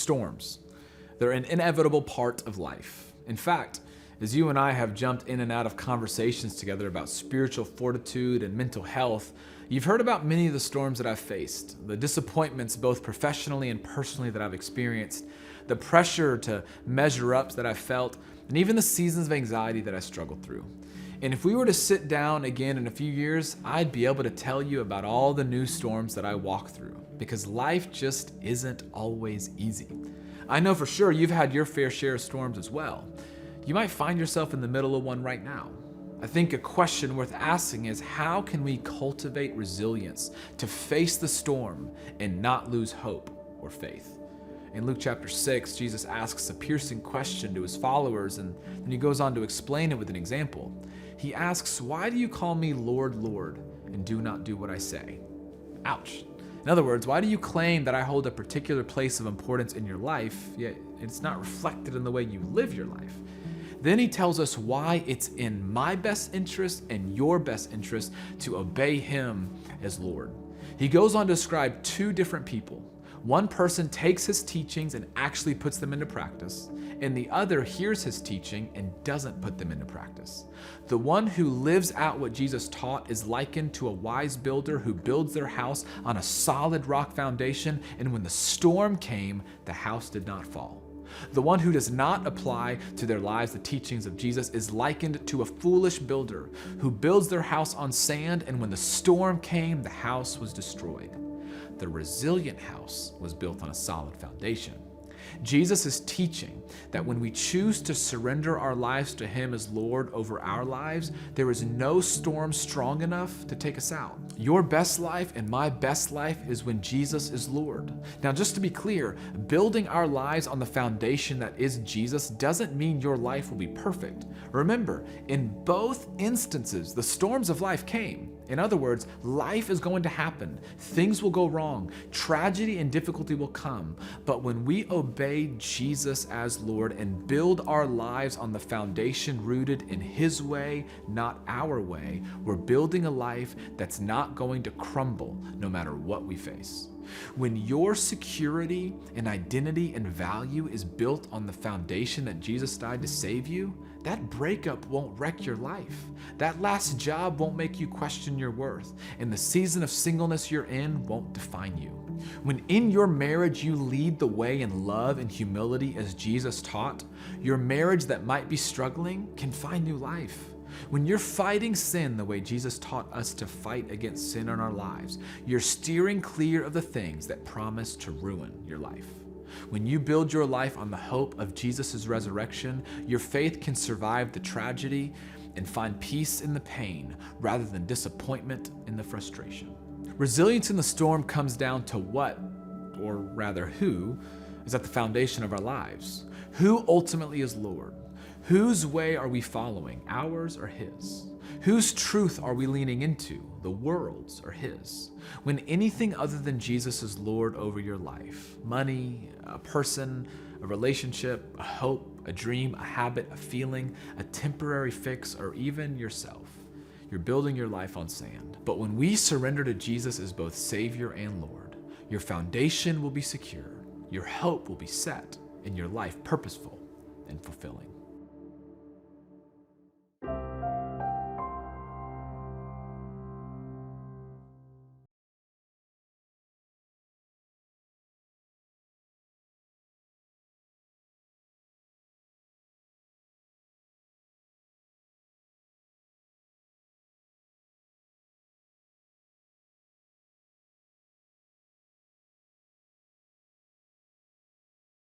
storms. They're an inevitable part of life. In fact, as you and I have jumped in and out of conversations together about spiritual fortitude and mental health, you've heard about many of the storms that I've faced, the disappointments both professionally and personally that I've experienced, the pressure to measure up that I've felt, and even the seasons of anxiety that I struggled through. And if we were to sit down again in a few years, I'd be able to tell you about all the new storms that I walk through, because life just isn't always easy. I know for sure you've had your fair share of storms as well. You might find yourself in the middle of one right now. I think a question worth asking is, how can we cultivate resilience to face the storm and not lose hope or faith? In Luke chapter 6, Jesus asks a piercing question to his followers, and then he goes on to explain it with an example. He asks, "Why do you call me Lord, Lord, and do not do what I say?" Ouch. In other words, why do you claim that I hold a particular place of importance in your life, yet it's not reflected in the way you live your life? Then he tells us why it's in my best interest and your best interest to obey him as Lord. He goes on to describe two different people. One person takes his teachings and actually puts them into practice, and the other hears his teaching and doesn't put them into practice. The one who lives out what Jesus taught is likened to a wise builder who builds their house on a solid rock foundation, and when the storm came, the house did not fall. The one who does not apply to their lives the teachings of Jesus is likened to a foolish builder who builds their house on sand, and when the storm came, the house was destroyed. The resilient house was built on a solid foundation. Jesus is teaching that when we choose to surrender our lives to him as Lord over our lives, there is no storm strong enough to take us out. Your best life and my best life is when Jesus is Lord. Now, just to be clear, building our lives on the foundation that is Jesus doesn't mean your life will be perfect. Remember, in both instances, the storms of life came. In other words, life is going to happen. Things will go wrong. Tragedy and difficulty will come. But when we obey Jesus as Lord and build our lives on the foundation rooted in his way, not our way, we're building a life that's not going to crumble no matter what we face. When your security and identity and value is built on the foundation that Jesus died to save you, that breakup won't wreck your life. That last job won't make you question your worth, and the season of singleness you're in won't define you. When in your marriage you lead the way in love and humility as Jesus taught, your marriage that might be struggling can find new life. When you're fighting sin the way Jesus taught us to fight against sin in our lives, you're steering clear of the things that promise to ruin your life. When you build your life on the hope of Jesus' resurrection, your faith can survive the tragedy and find peace in the pain rather than disappointment in the frustration. Resilience in the storm comes down to what, or rather who, is at the foundation of our lives. Who ultimately is Lord? Whose way are we following, ours or his? Whose truth are we leaning into, the world's or his? When anything other than Jesus is Lord over your life, money, a person, a relationship, a hope, a dream, a habit, a feeling, a temporary fix, or even yourself, you're building your life on sand. But when we surrender to Jesus as both Savior and Lord, your foundation will be secure, your hope will be set, and your life purposeful and fulfilling.